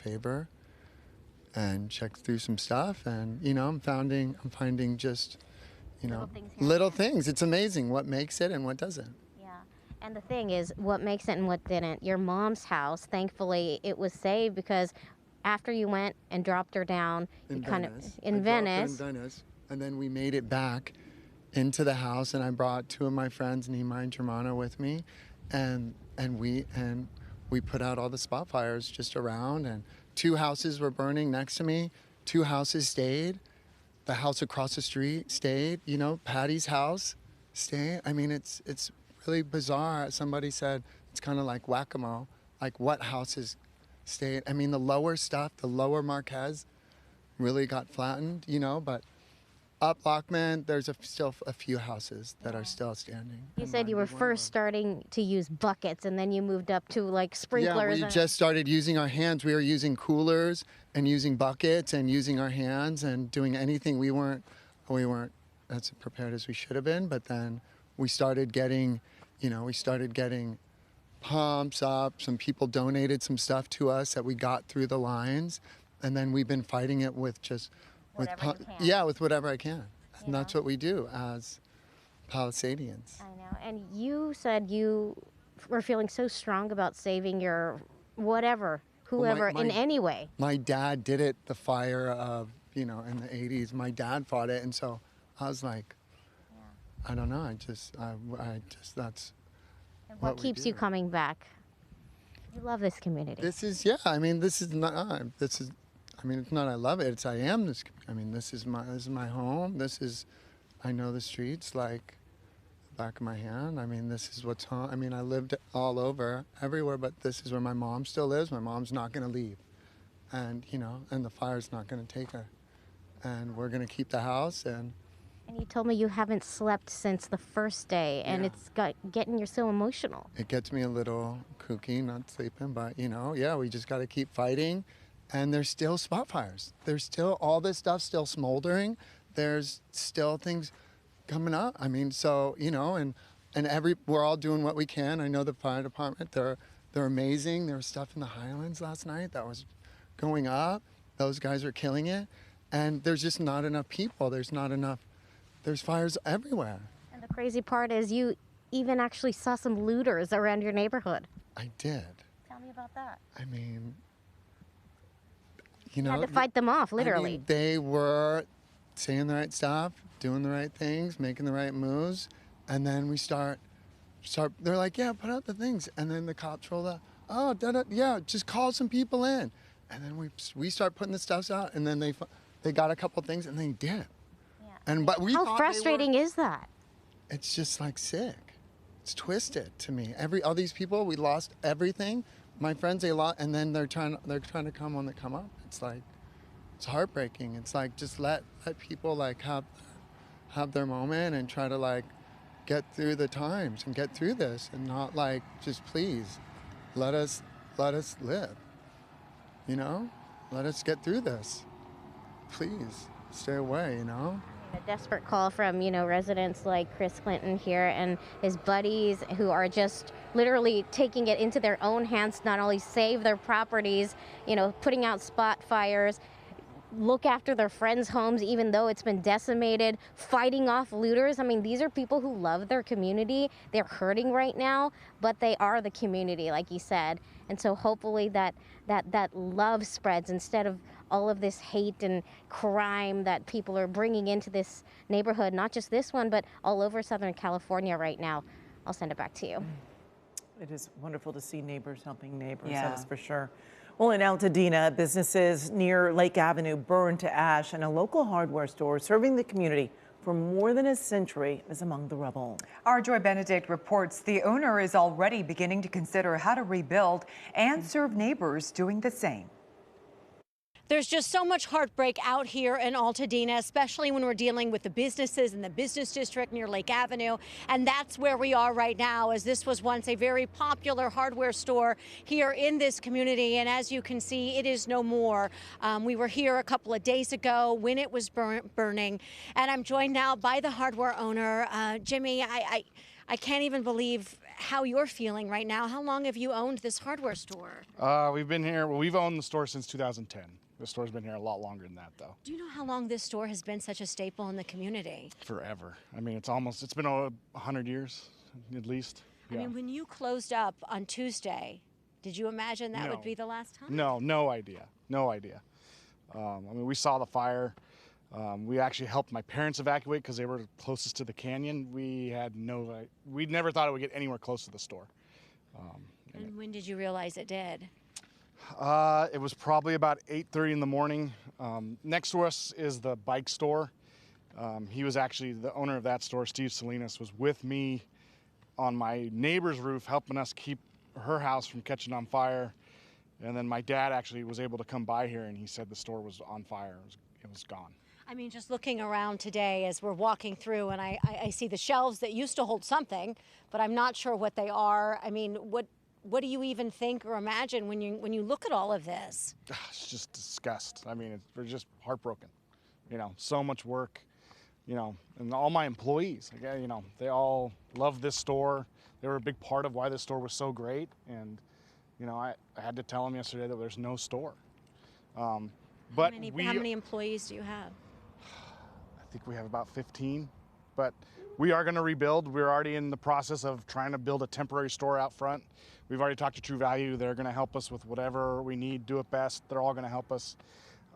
favor and checked through some stuff, and you know, I'm finding just, you know, little things. It's amazing what makes it and what doesn't. Yeah. And the thing is, what makes it and what didn't. Your mom's house, thankfully, it was saved because after you went and dropped her down In Venice, in Venice, and then we made it back into the house, and I brought two of my friends, Nima and Germana, with me, and we put out all the spot fires just around, and 2 houses were burning next to me. 2 houses stayed. The house across the street stayed. You know, Patty's house stayed. I mean, it's really bizarre. Somebody said it's kind of like whack-a-mole. Like, what houses stayed? I mean, the lower stuff, the lower Marquez, really got flattened. You know, but up Lockman, there's still a few houses that are still standing. You said you were first starting to use buckets, and then you moved up to like sprinklers. Yeah, we just started using our hands. We were using coolers and using buckets and using our hands and doing anything. We weren't as prepared as we should have been. But then we started getting, you know, pumps up. Some people donated some stuff to us that we got through the lines, and then we've been fighting it with just. With whatever I can. And that's what we do as Palisadians. I know. And you said you were feeling so strong about saving your whoever, in any way. My dad did it, the fire of, you know, in the 80s. My dad fought it, and so I was like, I don't know. I just that's. And what keeps you coming back? You love this community. This is it's not I love it. It's I am this. I mean, this is my home. I know the streets like the back of my hand. I mean, this is what's home. I mean, I lived all over, everywhere, but this is where my mom still lives. My mom's not going to leave, and you know, and the fire's not going to take her, and we're going to keep the house. And you told me you haven't slept since the first day, and it's getting you so emotional. It gets me a little kooky, not sleeping, but you know, we just got to keep fighting. And there's still spot fires. There's still all this stuff still smoldering. There's still things coming up. I mean, so, you know, and we're all doing what we can. I know the fire department, they're amazing. There was stuff in the Highlands last night that was going up. Those guys are killing it. And there's just not enough people. There's fires everywhere. And the crazy part is you even actually saw some looters around your neighborhood. I did. Tell me about that. I mean, you know, had to fight them off, literally. I mean, they were saying the right stuff, doing the right things, making the right moves, and then we start. They're like, "Yeah, put out the things," and then the cops roll up. "Oh, just call some people in," and then we start putting the stuff out, and then they got a couple things, and they did. Yeah. How frustrating is that? It's just like sick. It's twisted to me. All these people, we lost everything. My friends, they lost, and then they're trying to come up. It's like, it's heartbreaking. It's like, just let people like have their moment and try to like get through the times and get through this, and not like, just please let us live. You know, let us get through this. Please stay away. You know. A desperate call from, you know, residents like Chris Clinton here and his buddies who are just literally taking it into their own hands to not only save their properties, you know, putting out spot fires, look after their friends' homes even though it's been decimated, fighting off looters. I mean, these are people who love their community. They're hurting right now, but they are the community, like you said. And so hopefully that love spreads instead of all of this hate and crime that people are bringing into this neighborhood, not just this one, but all over Southern California right now. I'll send it back to you. It is wonderful to see neighbors helping neighbors, that is for sure. Well, in Altadena, businesses near Lake Avenue burned to ash, and a local hardware store serving the community for more than a century is among the rubble. Our Joy Benedict reports the owner is already beginning to consider how to rebuild and serve neighbors doing the same. There's just so much heartbreak out here in Altadena, especially when we're dealing with the businesses in the business district near Lake Avenue. And that's where we are right now, as this was once a very popular hardware store here in this community. And as you can see, it is no more. We were here a couple of days ago when it was burning. And I'm joined now by the hardware owner. Jimmy, I can't even believe how you're feeling right now. How long have you owned this hardware store? We've been here, well, we've owned the store since 2010. The store's been here a lot longer than that, though. Do you know how long this store has been such a staple in the community? Forever. I mean, it's been 100 years, at least. I mean, when you closed up on Tuesday, did you imagine that would be the last time? No, no idea. No idea. I mean, we saw the fire. We actually helped my parents evacuate because they were closest to the canyon. We never thought it would get anywhere close to the store. And when did you realize it did? It was probably about 8:30 in the morning. Next to us is the bike store. He was actually the owner of that store, Steve Salinas, was with me on my neighbor's roof helping us keep her house from catching on fire. And then my dad actually was able to come by here and he said the store was on fire. It was gone. I mean, just looking around today as we're walking through and I see the shelves that used to hold something, but I'm not sure what they are. I mean, what do you even think or imagine when you look at all of this? It's just disgust. I mean, we're just heartbroken. You know, so much work, you know, and all my employees, you know, they all love this store. They were a big part of why this store was so great. And, you know, I had to tell them yesterday that there's no store. But how many employees do you have? I think we have about 15, but we are going to rebuild. We're already in the process of trying to build a temporary store out front. We've already talked to True Value. They're going to help us with whatever we need, do it best. They're all going to help us,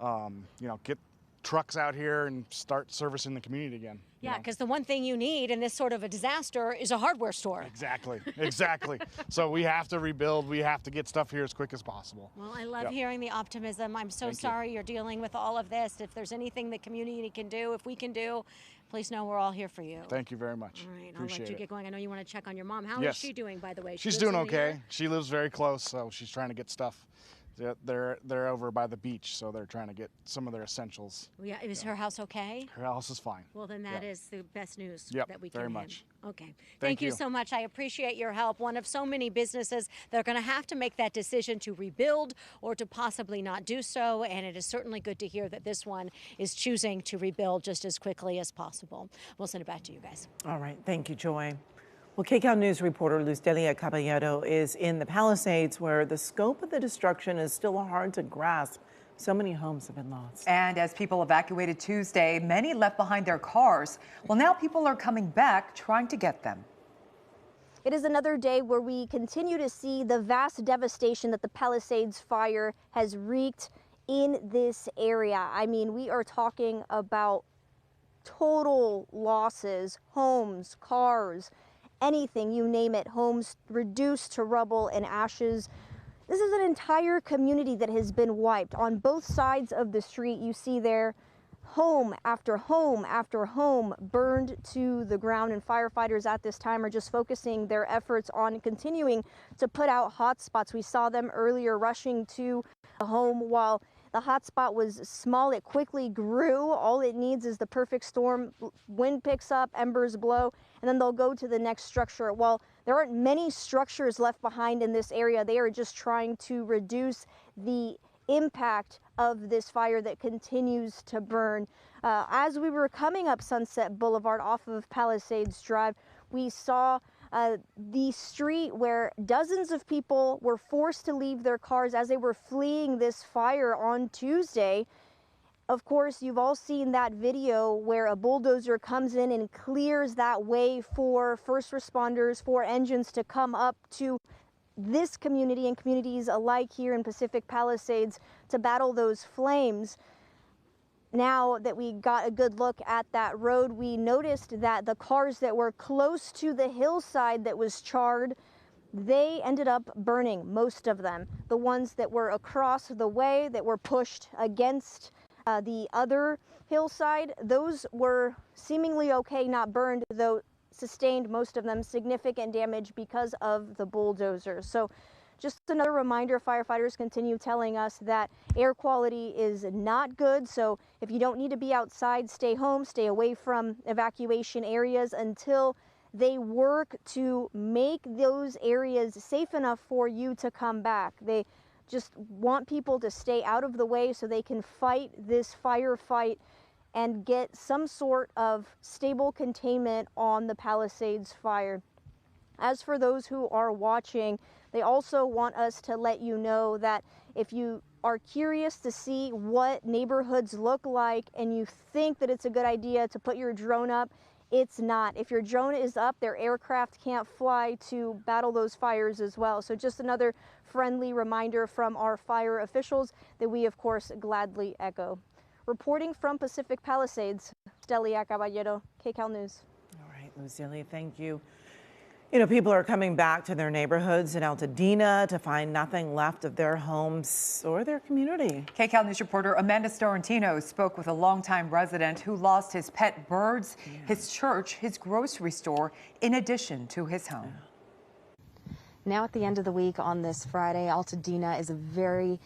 you know, get trucks out here and start servicing the community again. Yeah, because the one thing you need in this sort of a disaster is a hardware store. Exactly, exactly. So we have to rebuild. We have to get stuff here as quick as possible. Well, I love hearing the optimism. I'm so sorry you're dealing with all of this. If there's anything the community can do, if we can do, please know we're all here for you. Thank you very much. All right, Appreciate I'll let you it. get going. I know you want to check on your mom. How is she doing, by the way? She's doing okay. She lives very close, so she's trying to get stuff. They're over by the beach, so they're trying to get some of their essentials. Yeah, is her house okay? Her house is fine. Well, then that is the best news that we can very have. much. Okay. Thank you so much. I appreciate your help. One of so many businesses that are going to have to make that decision to rebuild or to possibly not do so, and it is certainly good to hear that this one is choosing to rebuild just as quickly as possible. We'll send it back to you guys. All right. Thank you, Joy. Well, KCAL News reporter Luz Delia Caballero is in the Palisades, where the scope of the destruction is still hard to grasp. So many homes have been lost. And as people evacuated Tuesday, many left behind their cars. Well, now people are coming back trying to get them. It is another day where we continue to see the vast devastation that the Palisades fire has wreaked in this area. I mean, we are talking about total losses, homes, cars, anything, you name it, homes reduced to rubble and ashes. This is an entire community that has been wiped. On both sides of the street, you see there home after home after home burned to the ground, and firefighters at this time are just focusing their efforts on continuing to put out hot spots. We saw them earlier rushing to the home while the hot spot was small. It quickly grew. All it needs is the perfect storm. Wind picks up, embers blow, and then they'll go to the next structure. While there aren't many structures left behind in this area, they are just trying to reduce the impact of this fire that continues to burn. As we were coming up Sunset Boulevard off of Palisades Drive, we saw the street where dozens of people were forced to leave their cars as they were fleeing this fire on Tuesday. Of course, you've all seen that video where a bulldozer comes in and clears that way for first responders, for engines to come up to this community and communities alike here in Pacific Palisades to battle those flames. Now that we got a good look at that road, we noticed that the cars that were close to the hillside that was charred, they ended up burning, most of them. The ones that were across the way, that were pushed against the other hillside, those were seemingly okay, not burned, though sustained, most of them, significant damage because of the bulldozer. So just another reminder, firefighters continue telling us that air quality is not good. So if you don't need to be outside, stay home, stay away from evacuation areas until they work to make those areas safe enough for you to come back. They just want people to stay out of the way so they can fight this firefight and get some sort of stable containment on the Palisades fire. As for those who are watching, they also want us to let you know that if you are curious to see what neighborhoods look like and you think that it's a good idea to put your drone up, it's not. If your drone is up, their aircraft can't fly to battle those fires as well. So just another friendly reminder from our fire officials that we, of course, gladly echo. Reporting from Pacific Palisades, Delia Caballero, KCAL News. All right, Lucille, thank you. You know, people are coming back to their neighborhoods in Altadena to find nothing left of their homes or their community. KCAL News reporter Amanda Storantino spoke with a longtime resident who lost his pet birds, his church, his grocery store, in addition to his home. Now at the end of the week on this Friday, Altadena is a very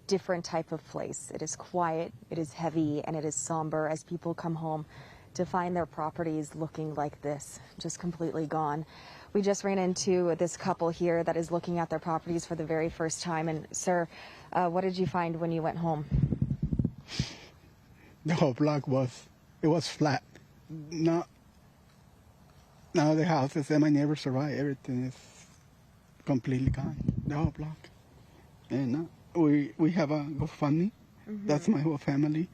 different type of place. It is quiet, it is heavy, and it is somber as people come home to find their properties looking like this, just completely gone. We just ran into this couple here that is looking at their properties for the very first time. And sir, what did you find when you went home? The whole block was flat. Now the houses and my neighbors survived. Everything is completely gone. The whole block. And we have a GoFundMe. That's my whole family.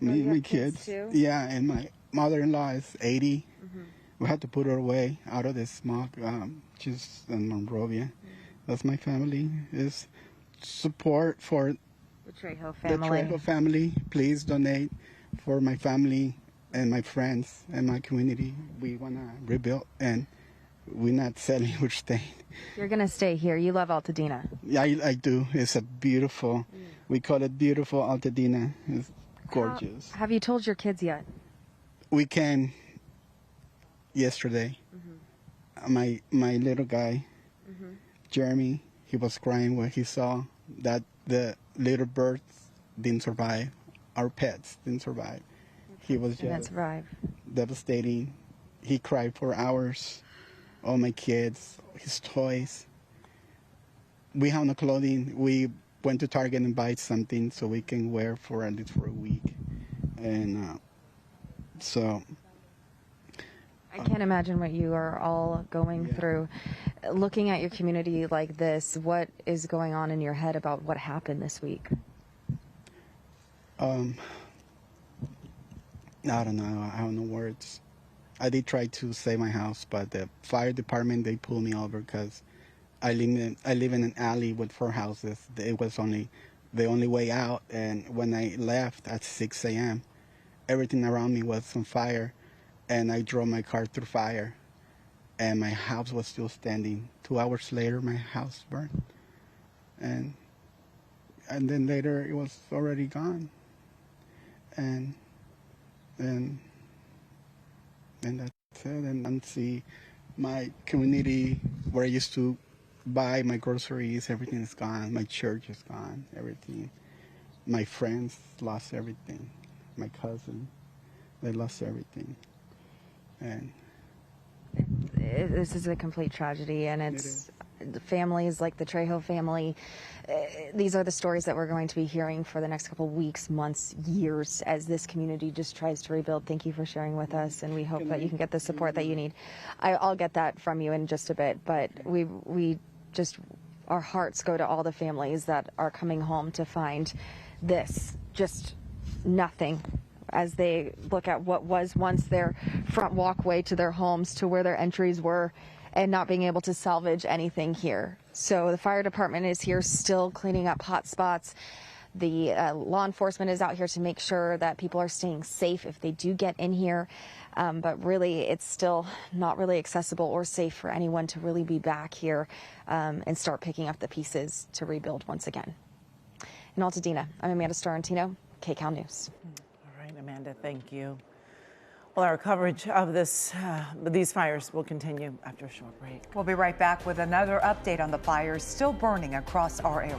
Me, my kids. Too? Yeah, and my mother-in-law is 80. We had to put her away out of the smog. She's in Monrovia. That's my family. Is support for The Trejo family. The Trejo family. Please donate for my family and my friends and my community. We want to rebuild, and we're not selling, we're staying. You're going to stay here. You love Altadena. Yeah, I do. It's a beautiful, we call it beautiful Altadena. It's gorgeous. Have you told your kids yet? We came yesterday. My little guy, Jeremy, he was crying when he saw that the little birds didn't survive. Our pets didn't survive. He was just devastating. He cried for hours. All my kids, his toys. We have no clothing. We went to Target and buy something so we can wear for at least for a week. And so I can't imagine what you are all going through. Looking at your community like this, what is going on in your head about what happened this week? I don't know. I have no words. I did try to save my house, but the fire department, they pulled me over because I live in an alley with 4 houses. It was the only way out, and when I left at 6 a.m., everything around me was on fire, and I drove my car through fire, and my house was still standing. 2 hours later, my house burned, and then later it was already gone, and that's it. And see my community where I used to buy my groceries, everything is gone. My church is gone, everything. My friends lost everything. My cousin, they lost everything. And this is a complete tragedy, and it's families like the Trejo family. These are the stories that we're going to be hearing for the next couple of weeks, months, years, as this community just tries to rebuild. Thank you for sharing with us, and we hope that you can get the support that you need. I'll get that from you in just a bit, but we just, our hearts go to all the families that are coming home to find this, just nothing, as they look at what was once their front walkway to their homes, to where their entries were, and not being able to salvage anything here. So the fire department is here still cleaning up hot spots. The law enforcement is out here to make sure that people are staying safe if they do get in here. But really, it's still not really accessible or safe for anyone to really be back here and start picking up the pieces to rebuild once again. In Altadena, I'm Amanda Storantino, KCAL News. All right, Amanda, thank you. Well, our coverage of these fires will continue after a short break. We'll be right back with another update on the fires still burning across our area.